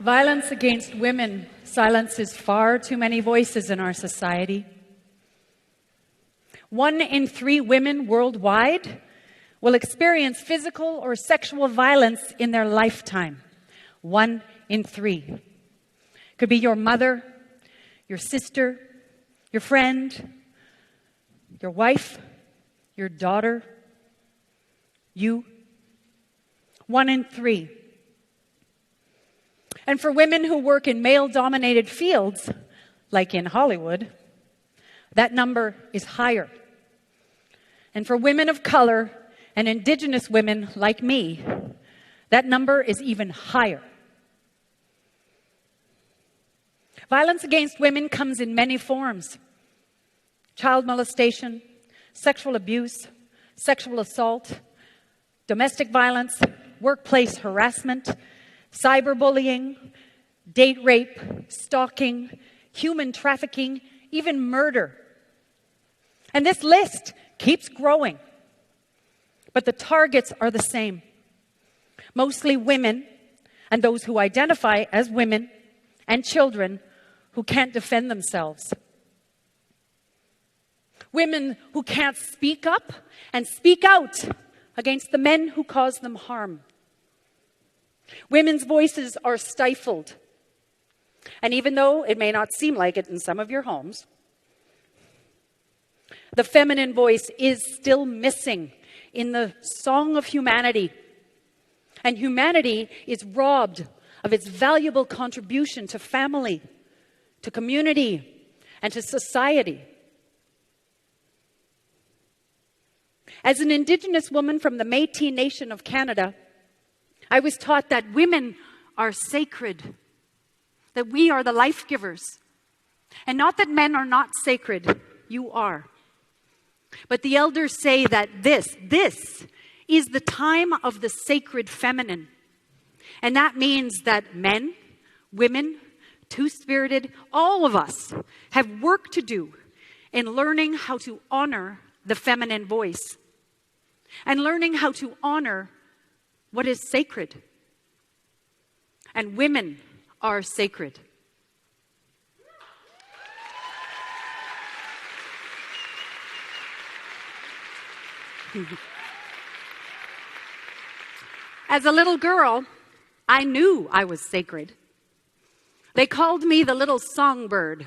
Violence against women silences far too many voices in our society. 1 in 3 women worldwide will experience physical or sexual violence in their lifetime. 1 in 3. Could be your mother, your sister, your friend, your wife, your daughter, you. 1 in 3. And for women who work in male-dominated fields, like in Hollywood, that number is higher. And for women of color and Indigenous women like me, that number is even higher. Violence against women comes in many forms: child molestation, sexual abuse, sexual assault, domestic violence, workplace harassment, cyberbullying, date rape, stalking, human trafficking, even murder. And this list keeps growing. But the targets are the same. Mostly women and those who identify as women, and children who can't defend themselves. Women who can't speak up and speak out against the men who cause them harm. Women's voices are stifled. And even though it may not seem like it in some of your homes, the feminine voice is still missing in the song of humanity. And humanity is robbed of its valuable contribution to family, to community, and to society. As an Indigenous woman from the Métis Nation of Canada, I was taught that women are sacred, that we are the life givers. And not that men are not sacred, you are. But the elders say that this is the time of the sacred feminine. And that means that men, women, two-spirited, all of us have work to do in learning how to honor the feminine voice and learning how to honor what is sacred. And women are sacred. As a little girl, I knew I was sacred. They called me the little songbird.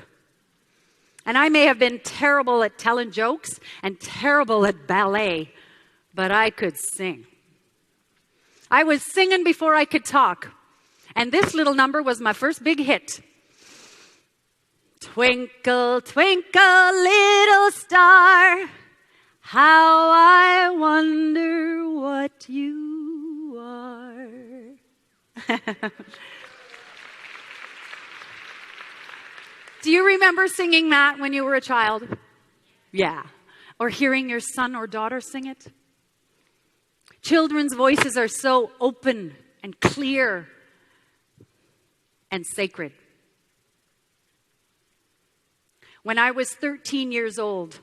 And I may have been terrible at telling jokes and terrible at ballet, but I could sing. I was singing before I could talk. And this little number was my first big hit. Twinkle, twinkle, little star, how I wonder what you are. Do you remember singing that when you were a child? Yeah. Or hearing your son or daughter sing it? Children's voices are so open and clear and sacred. When I was 13 years old,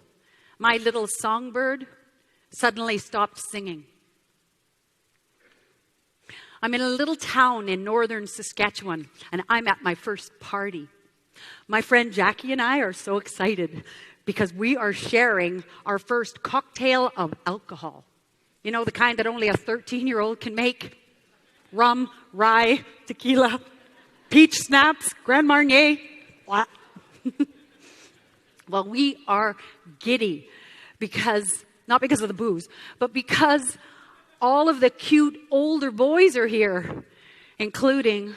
my little songbird suddenly stopped singing. I'm in a little town in northern Saskatchewan, and I'm at my first party. My friend Jackie and I are so excited because we are sharing our first cocktail of alcohol. You know, the kind that only a 13-year-old can make. Rum, rye, tequila, peach schnapps, Grand Marnier. Well, we are giddy because, not because of the booze, but because all of the cute older boys are here, including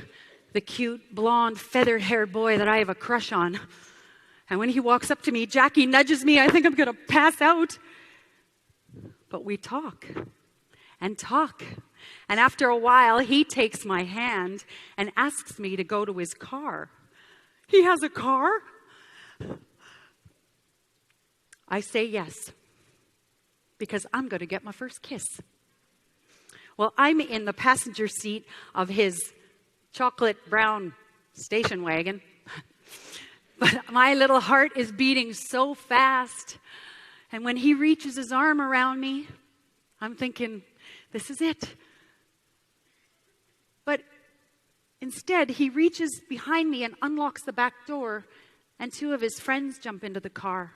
the cute, blonde, feather-haired boy that I have a crush on. And when he walks up to me, Jackie nudges me. I think I'm going to pass out. But we talk and talk. And after a while, he takes my hand and asks me to go to his car. He has a car? I say yes, because I'm going to get my first kiss. Well, I'm in the passenger seat of his chocolate brown station wagon. But my little heart is beating so fast. And when he reaches his arm around me, I'm thinking, this is it. But Instead, he reaches behind me and unlocks the back door, and 2 of his friends jump into the car.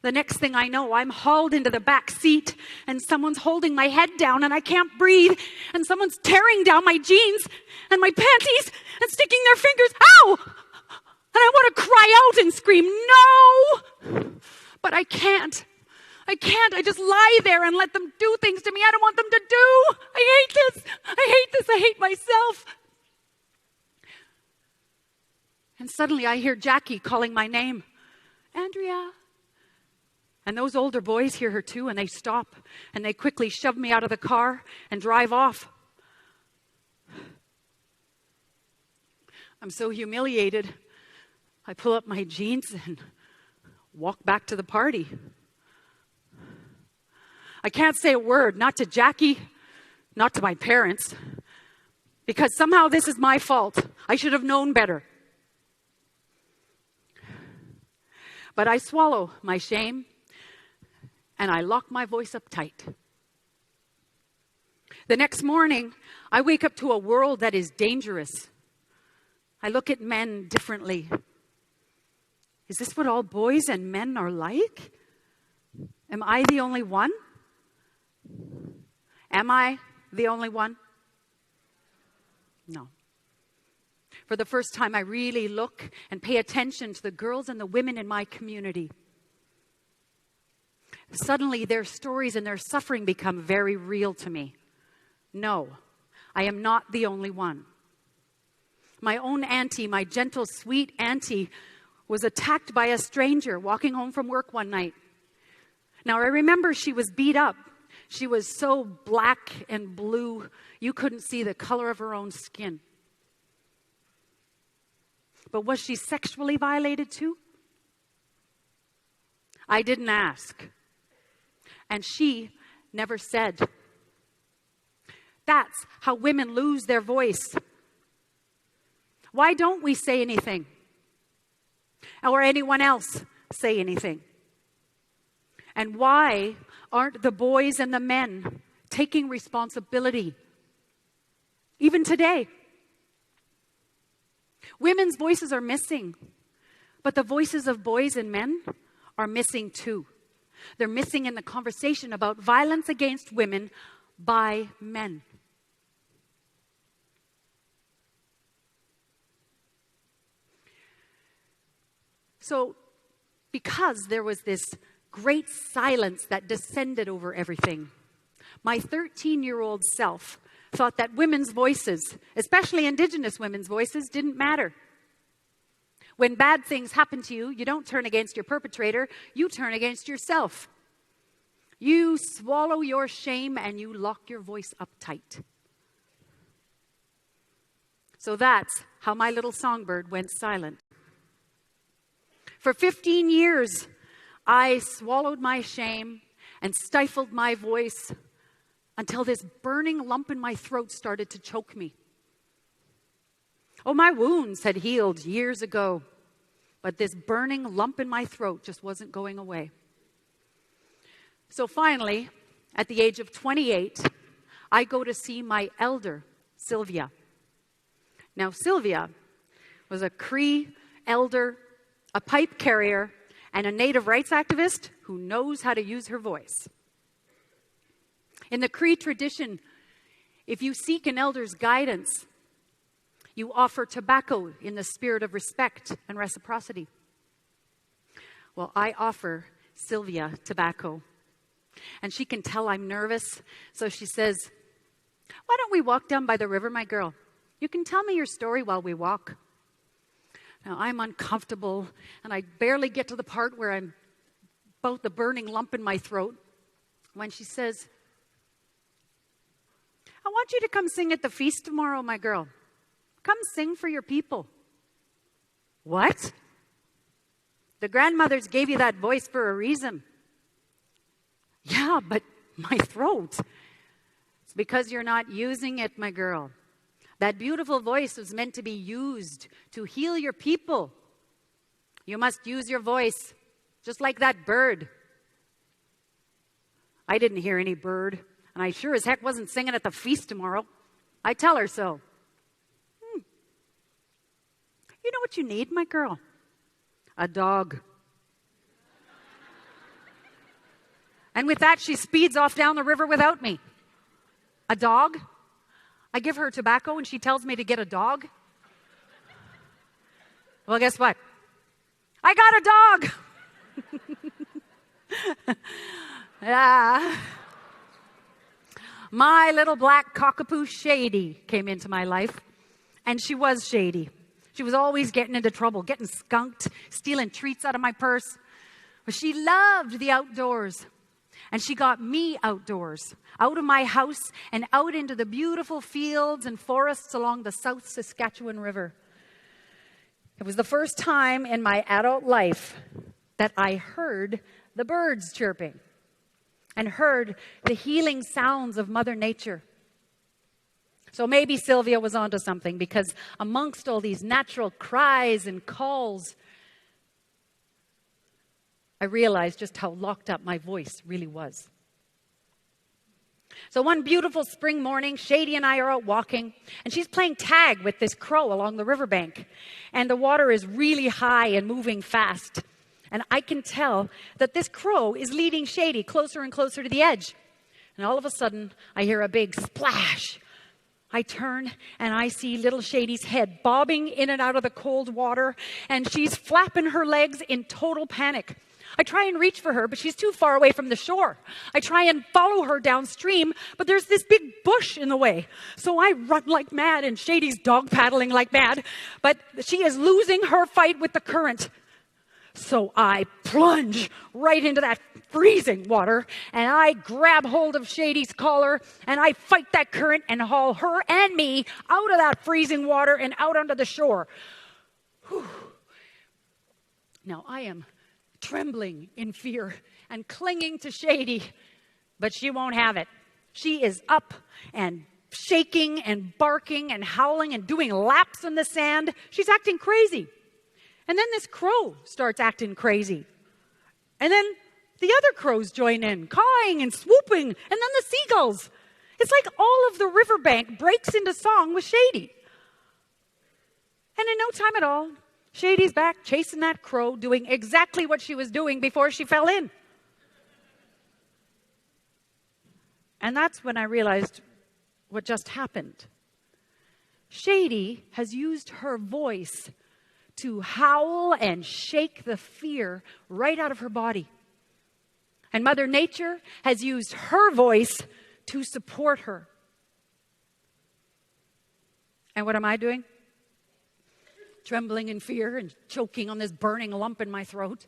The next thing I know, I'm hauled into the back seat, and someone's holding my head down, and I can't breathe, and someone's tearing down my jeans and my panties and sticking their fingers, ow! And I want to cry out and scream, no! But I can't. I just lie there and let them do things to me I don't want them to do. I hate this. I hate myself. And suddenly I hear Jackie calling my name. Andrea. And those older boys hear her too, and they stop, and they quickly shove me out of the car and drive off. I'm so humiliated. I pull up my jeans and walk back to the party. I can't say a word, not to Jackie, not to my parents, because somehow this is my fault. I should have known better. But I swallow my shame, and I lock my voice up tight. The next morning, I wake up to a world that is dangerous. I look at men differently. Is this what all boys and men are like? Am I the only one? Am I the only one? No. For the first time, I really look and pay attention to the girls and the women in my community. Suddenly, their stories and their suffering become very real to me. No, I am not the only one. My own auntie, my gentle, sweet auntie, was attacked by a stranger walking home from work one night. Now, I remember she was beat up. She was so black and blue, you couldn't see the color of her own skin. But was she sexually violated too? I didn't ask. And she never said. That's how women lose their voice. Why don't we say anything? Or anyone else say anything? And why aren't the boys and the men taking responsibility? Even today. Women's voices are missing, but the voices of boys and men are missing too. They're missing in the conversation about violence against women by men. So, because there was this great silence that descended over everything, my 13-year-old self thought that women's voices, especially Indigenous women's voices, didn't matter. When bad things happen to you, you don't turn against your perpetrator, you turn against yourself. You swallow your shame and you lock your voice up tight. So that's how my little songbird went silent. For 15 years, I swallowed my shame and stifled my voice until this burning lump in my throat started to choke me. Oh, my wounds had healed years ago, but this burning lump in my throat just wasn't going away. So finally, at the age of 28, I go to see my elder, Sylvia. Now, Sylvia was a Cree elder, a pipe carrier, and a native rights activist who knows how to use her voice. In the Cree tradition, if you seek an elder's guidance, you offer tobacco in the spirit of respect and reciprocity. Well, I offer Sylvia tobacco. And she can tell I'm nervous, so she says, "Why don't we walk down by the river, my girl? You can tell me your story while we walk." Now, I'm uncomfortable, and I barely get to the part where I'm about the burning lump in my throat when she says, "I want you to come sing at the feast tomorrow, my girl. Come sing for your people." What? The grandmothers gave you that voice for a reason. Yeah, but my throat. It's because you're not using it, my girl. That beautiful voice was meant to be used to heal your people. You must use your voice, just like that bird. I didn't hear any bird, and I sure as heck wasn't singing at the feast tomorrow. I tell her so. You know what you need, my girl? A dog. And with that, she speeds off down the river without me. A dog? I give her tobacco and she tells me to get a dog? Well, guess what? I got a dog. Yeah. My little black cockapoo Shady came into my life, and she was shady. She was always getting into trouble, getting skunked, stealing treats out of my purse. But she loved the outdoors, and she got me outdoors, out of my house and out into the beautiful fields and forests along the South Saskatchewan River. It was the first time in my adult life that I heard the birds chirping and heard the healing sounds of Mother Nature. So maybe Sylvia was onto something, because amongst all these natural cries and calls, I realized just how locked up my voice really was. So one beautiful spring morning, Shady and I are out walking, and she's playing tag with this crow along the riverbank. And the water is really high and moving fast. And I can tell that this crow is leading Shady closer and closer to the edge. And all of a sudden, I hear a big splash. I turn and I see little Shady's head bobbing in and out of the cold water, and she's flapping her legs in total panic. I try and reach for her, but she's too far away from the shore. I try and follow her downstream, but there's this big bush in the way. So I run like mad, and Shady's dog paddling like mad, but she is losing her fight with the current. So I plunge right into that freezing water, and I grab hold of Shady's collar, and I fight that current and haul her and me out of that freezing water and out onto the shore. Whew. Now I am trembling in fear and clinging to Shady, but she won't have it. She is up and shaking and barking and howling and doing laps in the sand. She's acting crazy. And then this crow starts acting crazy. And then the other crows join in, cawing and swooping, and then the seagulls. It's like all of the riverbank breaks into song with Shady. And in no time at all, Shady's back chasing that crow, doing exactly what she was doing before she fell in. And that's when I realized what just happened. Shady has used her voice to howl and shake the fear right out of her body. And Mother Nature has used her voice to support her. And what am I doing? Trembling in fear and choking on this burning lump in my throat.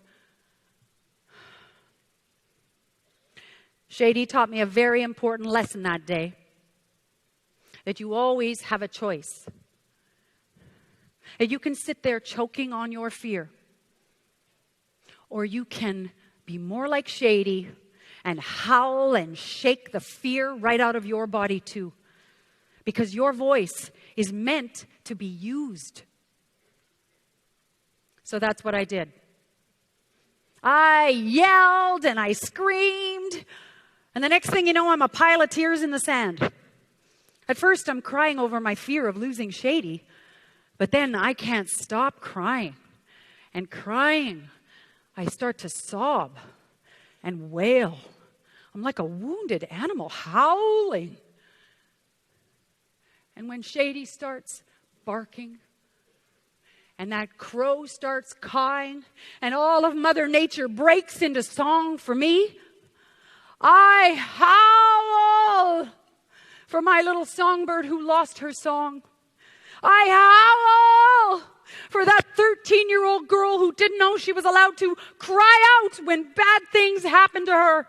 Shady taught me a very important lesson that day, that you always have a choice. And you can sit there choking on your fear, or you can be more like Shady and howl and shake the fear right out of your body too, because your voice is meant to be used. So that's what I did. I yelled and I screamed, and the next thing you know, I'm a pile of tears in the sand. At first, I'm crying over my fear of losing Shady, but then I can't stop crying. And crying, I start to sob and wail. I'm like a wounded animal howling. And when Shady starts barking, and that crow starts cawing, and all of Mother Nature breaks into song for me, I howl for my little songbird who lost her song. I howl for that 13-year-old girl who didn't know she was allowed to cry out when bad things happened to her.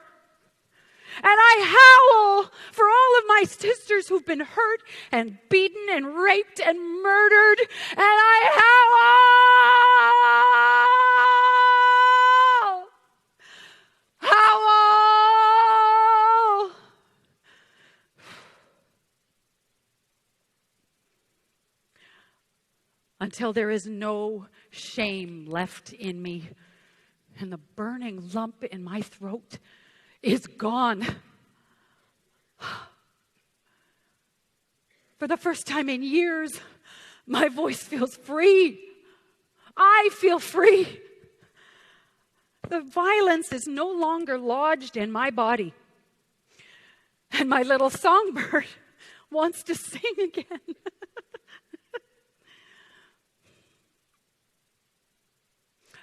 And I howl for all of my sisters who've been hurt and beaten and raped and murdered. And I howl. Until there is no shame left in me, and the burning lump in my throat is gone. For the first time in years, my voice feels free. I feel free. The violence is no longer lodged in my body. And my little songbird wants to sing again.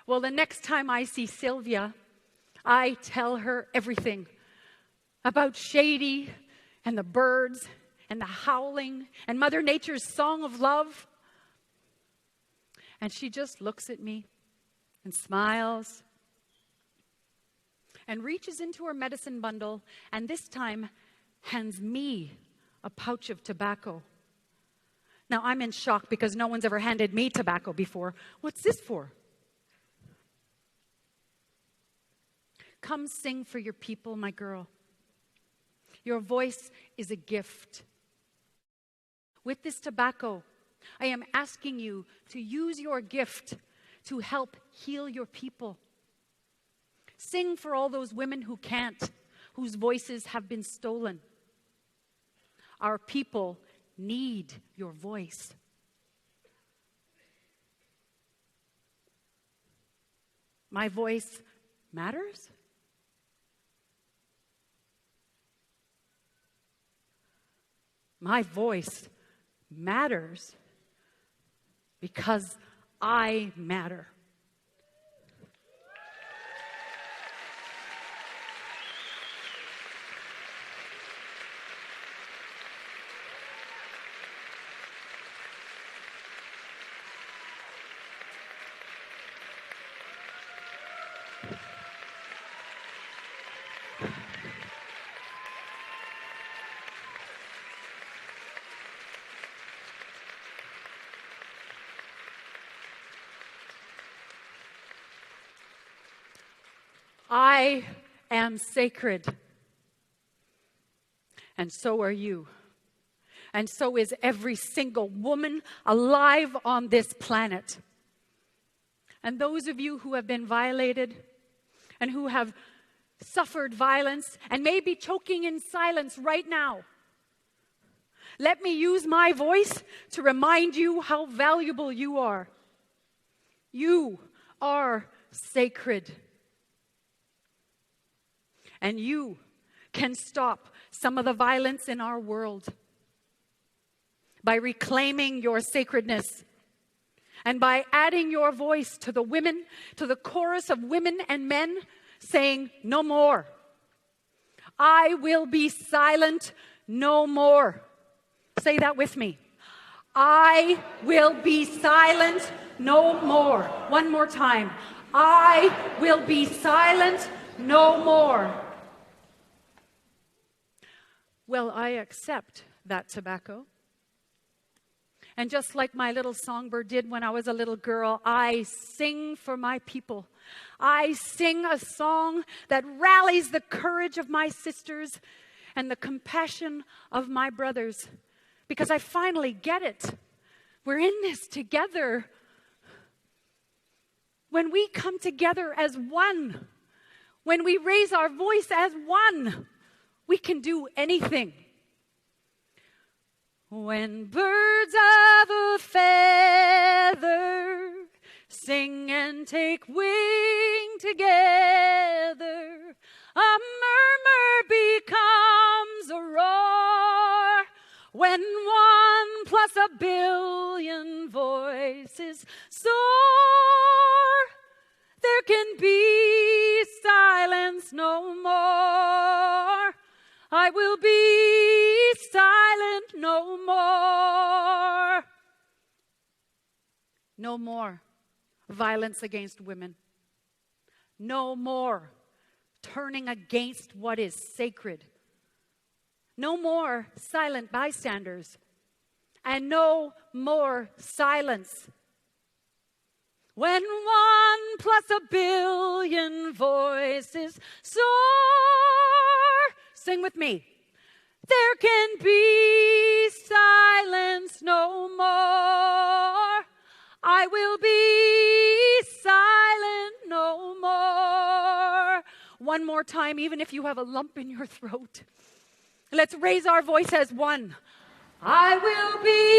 Well, the next time I see Sylvia, I tell her everything about Shady and the birds and the howling and Mother Nature's song of love. And she just looks at me and smiles and reaches into her medicine bundle and this time hands me a pouch of tobacco. Now, I'm in shock because no one's ever handed me tobacco before. What's this for? Come sing for your people, my girl. Your voice is a gift. With this tobacco, I am asking you to use your gift to help heal your people. Sing for all those women who can't, whose voices have been stolen. Our people need your voice. My voice matters? My voice matters because I matter. I am sacred. And so are you. And so is every single woman alive on this planet. And those of you who have been violated and who have suffered violence and may be choking in silence right now, let me use my voice to remind you how valuable you are. You are sacred. And you can stop some of the violence in our world by reclaiming your sacredness and by adding your voice to the women, to the chorus of women and men saying, no more. I will be silent no more. Say that with me. I will be silent no more. One more time. I will be silent no more. Well, I accept that tobacco. And just like my little songbird did when I was a little girl, I sing for my people. I sing a song that rallies the courage of my sisters and the compassion of my brothers. Because I finally get it. We're in this together. When we come together as one, when we raise our voice as one, we can do anything. When birds of a feather sing and take wing together, a murmur becomes a roar. When 1 plus a billion voices soar, there can be silence no more. I will be silent no more. No more violence against women. No more turning against what is sacred. No more silent bystanders. And no more silence. When 1 plus a billion voices soar, sing with me. There can be silence no more. I will be silent no more. One more time, even if you have a lump in your throat. Let's raise our voice as one. I will be